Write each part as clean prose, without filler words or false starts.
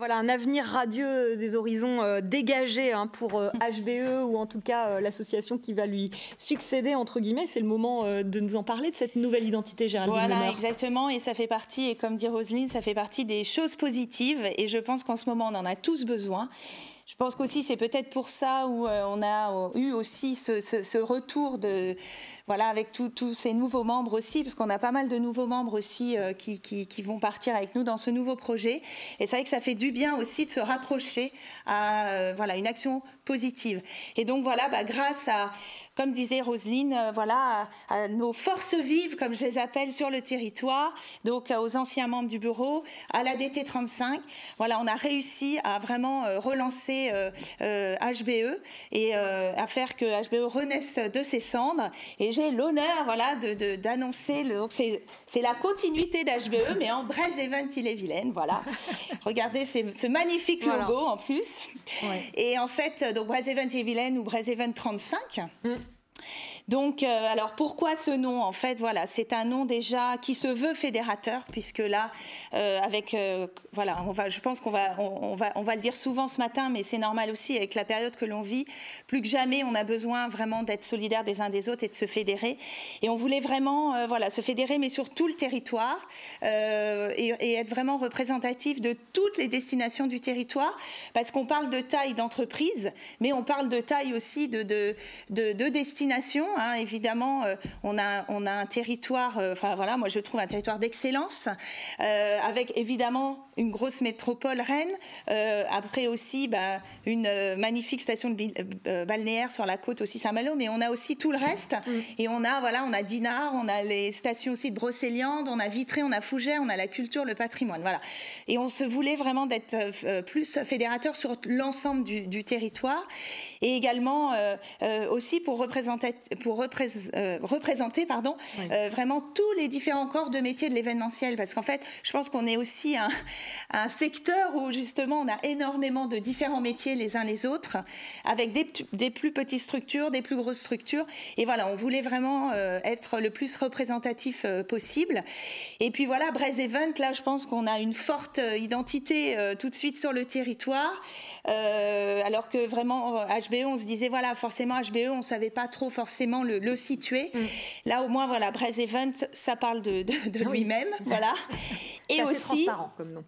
voilà, un avenir radieux, des horizons dégagés pour HBE ou en tout cas l'association qui va lui succéder, entre guillemets. C'est le moment de nous en parler de cette nouvelle identité, Géraldine Voilà, Lemeur. exactement. Et ça fait partie, et comme dit Roselyne, ça fait partie des choses positives. Et je pense qu'en ce moment, on en a tous besoin. Je pense qu'aussi, c'est peut-être pour ça où on a eu aussi ce retour de... Voilà, avec tous ces nouveaux membres aussi, parce qu'on a pas mal de nouveaux membres aussi qui vont partir avec nous dans ce nouveau projet. Et c'est vrai que ça fait du bien aussi de se raccrocher à voilà, une action positive. Et donc voilà, grâce à, comme disait Roselyne, voilà, à nos forces vives, comme je les appelle, sur le territoire, donc aux anciens membres du bureau, à la DT 35, voilà, on a réussi à vraiment relancer HBE et à faire que HBE renaisse de ses cendres. Et j'ai l'honneur, voilà, d'annoncer, donc c'est la continuité d'HBE, mais en Braise Event Ille-et-Vilaine, voilà. Regardez ce magnifique logo en plus. Ouais. Et en fait, donc Braise Event Ille-et-Vilaine ou Braise Event 35. Donc, alors pourquoi ce nom? En fait, voilà, c'est un nom déjà qui se veut fédérateur, puisque là, voilà, je pense qu'on va le dire souvent ce matin, mais c'est normal aussi avec la période que l'on vit. Plus que jamais, on a besoin vraiment d'être solidaires des uns des autres et de se fédérer. Et on voulait vraiment, voilà, se fédérer, mais sur tout le territoire et être vraiment représentatif de toutes les destinations du territoire, parce qu'on parle de taille d'entreprise, mais on parle de taille aussi de destination. Hein, évidemment, on a un territoire, voilà, moi je trouve un territoire d'excellence, avec évidemment une grosse métropole Rennes, après aussi une magnifique station balnéaire sur la côte aussi Saint-Malo, mais on a aussi tout le reste. Et on a Dinard, on a les stations aussi de Brocéliande, on a Vitré, on a Fougères, on a la culture, le patrimoine, voilà. Et on se voulait vraiment d'être plus fédérateur sur l'ensemble du territoire, et également aussi pour représenter vraiment tous les différents corps de métiers de l'événementiel, parce qu'en fait, je pense qu'on est aussi un secteur où justement on a énormément de différents métiers les uns les autres, avec des plus petites structures, des plus grosses structures, et voilà, on voulait vraiment être le plus représentatif possible. Et puis voilà, Braise Event, là je pense qu'on a une forte identité tout de suite sur le territoire, alors que vraiment HBE, on se disait voilà, forcément HBE, on savait pas trop forcément le situer. Là au moins voilà, Braise Event, ça parle de lui-même, voilà. Et aussi transparent comme nom.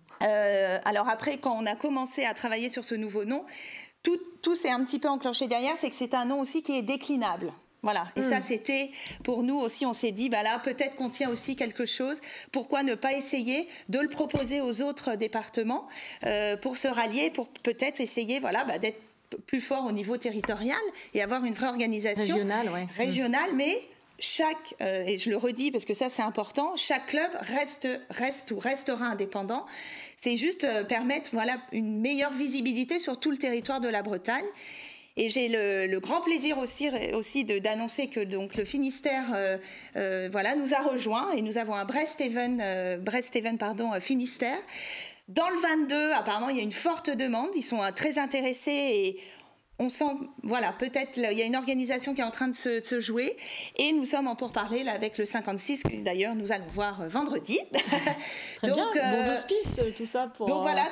Alors après, quand on a commencé à travailler sur ce nouveau nom, tout s'est un petit peu enclenché derrière, c'est que c'est un nom aussi qui est déclinable. Voilà, et ça c'était pour nous aussi, on s'est dit là peut-être qu'on tient aussi quelque chose, pourquoi ne pas essayer de le proposer aux autres départements pour se rallier, pour peut-être essayer d'être plus fort au niveau territorial et avoir une vraie organisation régionale, mais chaque, et je le redis parce que ça c'est important, chaque club reste ou restera indépendant. C'est juste permettre une meilleure visibilité sur tout le territoire de la Bretagne. Et j'ai le grand plaisir aussi d'annoncer que donc le Finistère nous a rejoints, et nous avons un Brest Event Finistère. Dans le 22, apparemment, il y a une forte demande. Ils sont très intéressés et on sent, peut-être il y a une organisation qui est en train de se jouer, et nous sommes en pourparlers avec le 56, que d'ailleurs nous allons voir vendredi. Très bien, bons auspices, tout ça pour... Donc voilà,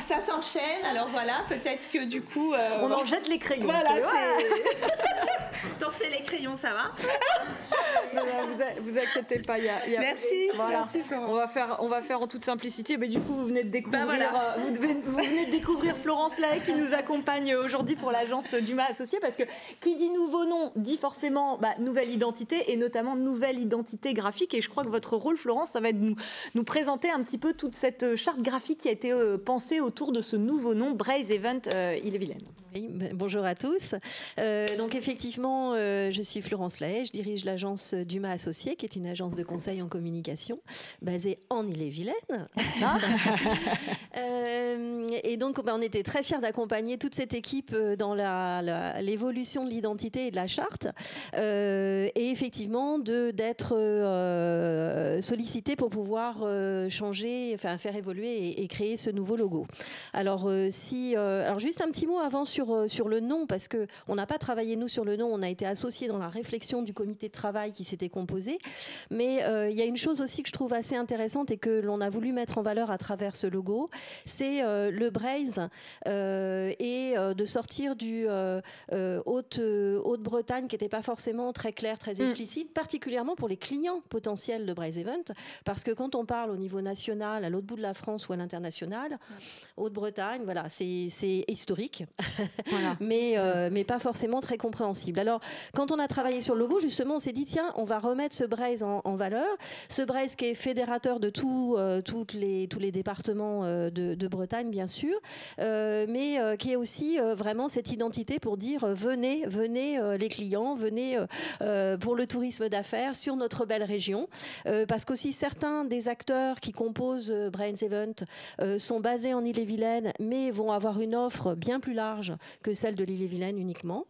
ça s'enchaîne, alors voilà, peut-être que du coup... on en jette les crayons. Voilà, donc c'est les crayons, ça va. Non, vous inquiétez pas, Merci, merci Florence. On va faire en toute simplicité, mais du coup vous venez de découvrir, vous venez de découvrir Florence Lahaye qui nous accompagne aujourd'hui pour l'agence Dumas Associés, parce que qui dit nouveau nom dit forcément nouvelle identité, et notamment nouvelle identité graphique, et je crois que votre rôle, Florence, ça va être de nous présenter un petit peu toute cette charte graphique qui a été pensée autour de ce nouveau nom, Braise Event Ille-et-Vilaine. Oui, bonjour à tous. Donc effectivement, je suis Florence Lahaye, je dirige l'agence Dumas Associés, qui est une agence de conseil en communication basée en Ille-et-Vilaine. Et donc on était très fiers d'accompagner toute cette équipe dans l'évolution de l'identité et de la charte, et effectivement d'être sollicité pour pouvoir faire évoluer et créer ce nouveau logo. Alors juste un petit mot avant sur sur le nom, parce qu'on n'a pas travaillé, nous, sur le nom, on a été associés dans la réflexion du comité de travail qui s'était composé. Mais il y a une chose aussi que je trouve assez intéressante et que l'on a voulu mettre en valeur à travers ce logo, c'est le Braise et de sortir du Haute-Bretagne qui n'était pas forcément très clair, très explicite, particulièrement pour les clients potentiels de Braise Event, parce que quand on parle au niveau national, à l'autre bout de la France ou à l'international, Haute-Bretagne, voilà, c'est historique, voilà. mais pas forcément très compréhensible. Alors, quand on a travaillé sur le logo, justement, on s'est dit, tiens, on va remettre ce Braise en valeur. Ce Braise qui est fédérateur de tous les départements de Bretagne, bien sûr, mais qui est aussi vraiment cette identité pour dire, venez les clients, venez pour le tourisme d'affaires sur notre belle région. Parce qu'aussi, certains des acteurs qui composent Braise Event sont basés en Ille-et-Vilaine, mais vont avoir une offre bien plus large que celle de l'Ille-et-Vilaine uniquement,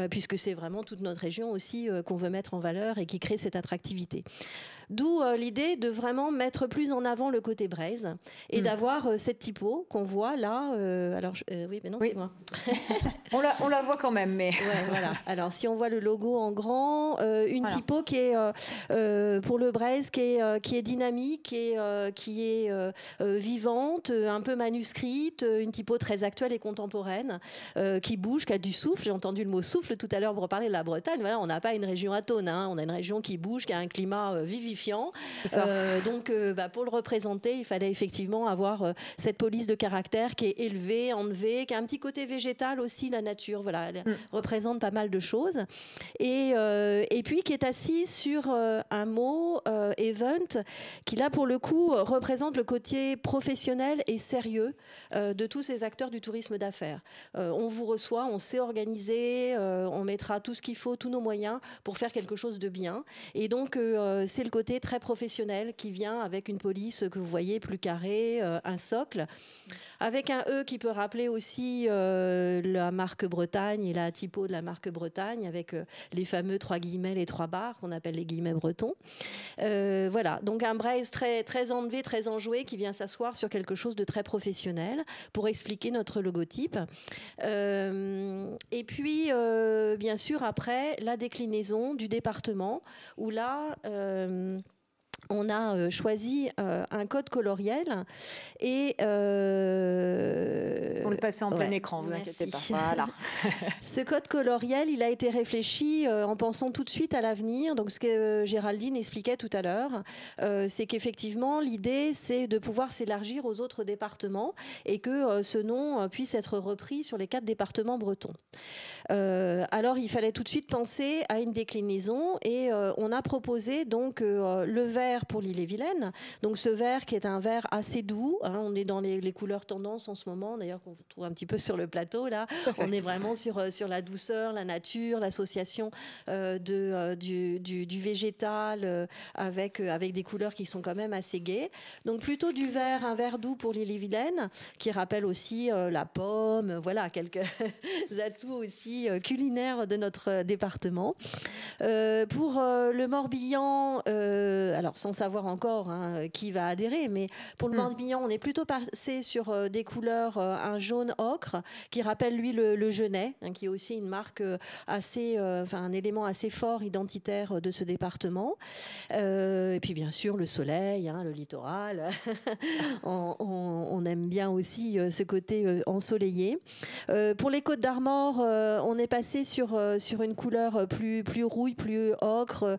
puisque c'est vraiment toute notre région aussi qu'on veut mettre en valeur et qui crée cette attractivité. D'où l'idée de vraiment mettre plus en avant le côté Braise et d'avoir cette typo qu'on voit là. Alors, oui, mais non, oui. C'est moi. on la voit quand même, mais. Ouais, voilà. Alors, si on voit le logo en grand, une typo qui est pour le Braise, qui est dynamique, qui est vivante, un peu manuscrite, une typo très actuelle et contemporaine, qui bouge, qui a du souffle. J'ai entendu le mot souffle tout à l'heure pour parler de la Bretagne. Voilà, on n'a pas une région atone, hein. On a une région qui bouge, qui a un climat vivifiant. Donc, pour le représenter, il fallait effectivement avoir cette police de caractère qui est élevée, enlevée, qui a un petit côté végétal aussi, la nature. Voilà, elle représente pas mal de choses. Et puis, qui est assise sur un mot, event, qui là, pour le coup, représente le côté professionnel et sérieux de tous ces acteurs du tourisme d'affaires. On vous reçoit, on sait organiser, on mettra tout ce qu'il faut, tous nos moyens pour faire quelque chose de bien. Et donc, c'est le côté très professionnel qui vient avec une police que vous voyez plus carrée, un socle, avec un E qui peut rappeler aussi la marque Bretagne et la typo de la marque Bretagne, avec les fameux 3 guillemets, les 3 barres qu'on appelle les guillemets bretons. Voilà, donc un Braise très, très enlevé, très enjoué qui vient s'asseoir sur quelque chose de très professionnel pour expliquer notre logotype. Et puis, bien sûr, après, la déclinaison du département où là... on a choisi un code coloriel et... On le passait en plein écran, vous inquiétez pas. Voilà. Ce code coloriel, il a été réfléchi en pensant tout de suite à l'avenir. Donc ce que Géraldine expliquait tout à l'heure, c'est qu'effectivement, l'idée, c'est de pouvoir s'élargir aux autres départements et que ce nom puisse être repris sur les 4 départements bretons. Alors, il fallait tout de suite penser à une déclinaison et on a proposé donc le vert pour l'Ille-et-Vilaine. Donc ce vert qui est un vert assez doux, hein, on est dans les couleurs tendance en ce moment, d'ailleurs qu'on trouve un petit peu sur le plateau là. On est vraiment sur la douceur, la nature, l'association du végétal avec des couleurs qui sont quand même assez gaies. Donc plutôt du vert, un vert doux pour l'Ille-et-Vilaine qui rappelle aussi la pomme, voilà quelques atouts aussi culinaires de notre département. Pour le Morbihan, alors sans savoir encore qui va adhérer, mais pour le Morbihan, on est plutôt passé sur des couleurs, un jaune ocre qui rappelle lui le genêt, hein, qui est aussi une marque assez, un élément assez fort identitaire de ce département. Et puis bien sûr le soleil, hein, le littoral. on aime bien aussi ce côté ensoleillé. Pour les Côtes d'Armor, on est passé sur une couleur plus rouille, plus ocre,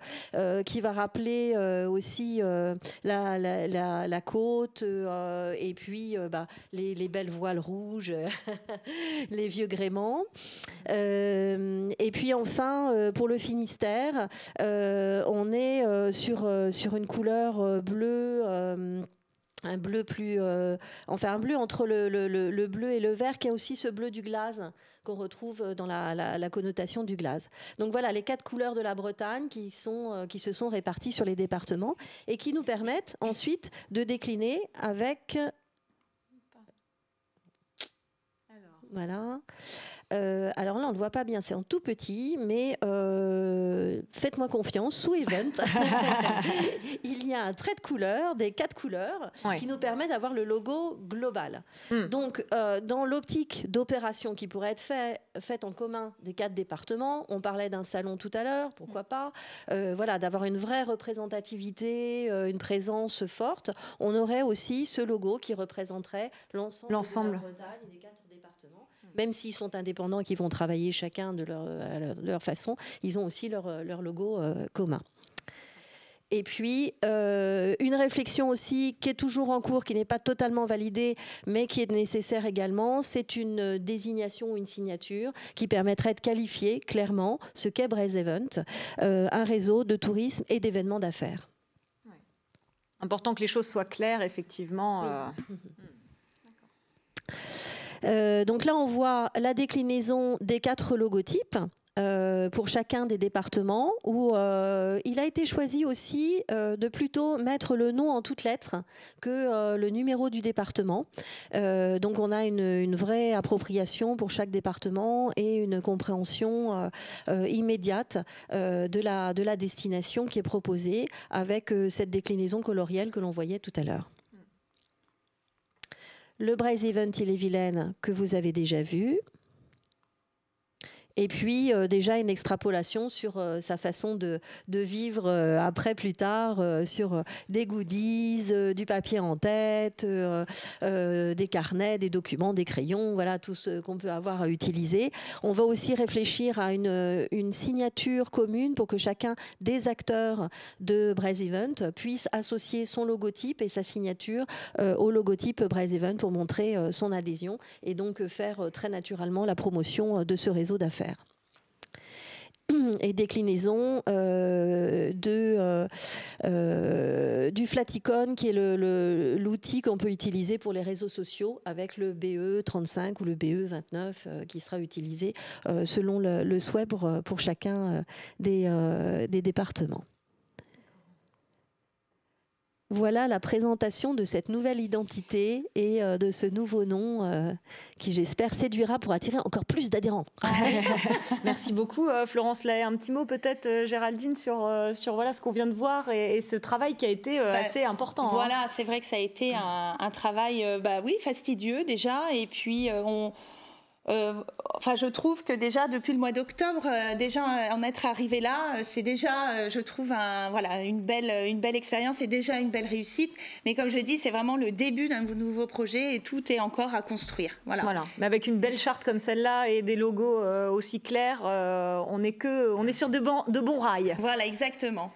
qui va rappeler aussi la côte et puis les belles voiles rouges, les vieux gréements. Et puis enfin, pour le Finistère, on est sur une couleur bleue. Un bleu plus, un bleu entre le bleu et le vert, qui est aussi ce bleu du glace qu'on retrouve dans la connotation du glace. Donc voilà les 4 couleurs de la Bretagne qui se sont réparties sur les départements et qui nous permettent ensuite de décliner avec... Voilà. Alors là, on ne le voit pas bien, c'est en tout petit, mais faites-moi confiance, sous Event, il y a un trait de couleur, des 4 couleurs, qui nous permet d'avoir le logo global. Donc, dans l'optique d'opération qui pourrait être faite en commun des 4 départements, on parlait d'un salon tout à l'heure, pourquoi pas, voilà, d'avoir une vraie représentativité, une présence forte, on aurait aussi ce logo qui représenterait l'ensemble de la Bretagne et des 4 départements. Même s'ils sont indépendants et qu'ils vont travailler chacun de leur façon, ils ont aussi leur logo commun. Et puis, une réflexion aussi qui est toujours en cours, qui n'est pas totalement validée, mais qui est nécessaire également, c'est une désignation ou une signature qui permettrait de qualifier clairement ce qu'est Braze Event, un réseau de tourisme et d'événements d'affaires. Ouais. Important que les choses soient claires, effectivement. Oui. Donc là, on voit la déclinaison des 4 logotypes pour chacun des départements, où il a été choisi aussi de plutôt mettre le nom en toutes lettres que le numéro du département. Donc on a une vraie appropriation pour chaque département et une compréhension immédiate de la destination qui est proposée avec cette déclinaison colorielle que l'on voyait tout à l'heure. Le Braze Event Ille-et-Vilaine que vous avez déjà vu. Et puis déjà une extrapolation sur sa façon de vivre après, plus tard, sur des goodies, du papier en tête, des carnets, des documents, des crayons, voilà tout ce qu'on peut avoir à utiliser. On va aussi réfléchir à une signature commune pour que chacun des acteurs de Braze Event puisse associer son logotype et sa signature au logotype Braze Event pour montrer son adhésion et donc faire très naturellement la promotion de ce réseau d'affaires. Et déclinaison du Flaticon, qui est l'outil qu'on peut utiliser pour les réseaux sociaux, avec le BE35 ou le BE29 qui sera utilisé selon le souhait pour chacun des départements. Voilà la présentation de cette nouvelle identité et de ce nouveau nom qui, j'espère, séduira pour attirer encore plus d'adhérents. Merci beaucoup, Florence Lahaye. Un petit mot peut-être, Géraldine, sur voilà, ce qu'on vient de voir et ce travail qui a été assez important. Voilà, c'est vrai que ça a été un travail oui, fastidieux déjà. Et puis, je trouve que déjà depuis le mois d'octobre, déjà en être arrivé là, c'est déjà, je trouve, une belle expérience et déjà une belle réussite. Mais comme je dis, c'est vraiment le début d'un nouveau projet et tout est encore à construire. Voilà. Mais avec une belle charte comme celle-là et des logos aussi clairs, on est sur de bons rails. Voilà, exactement.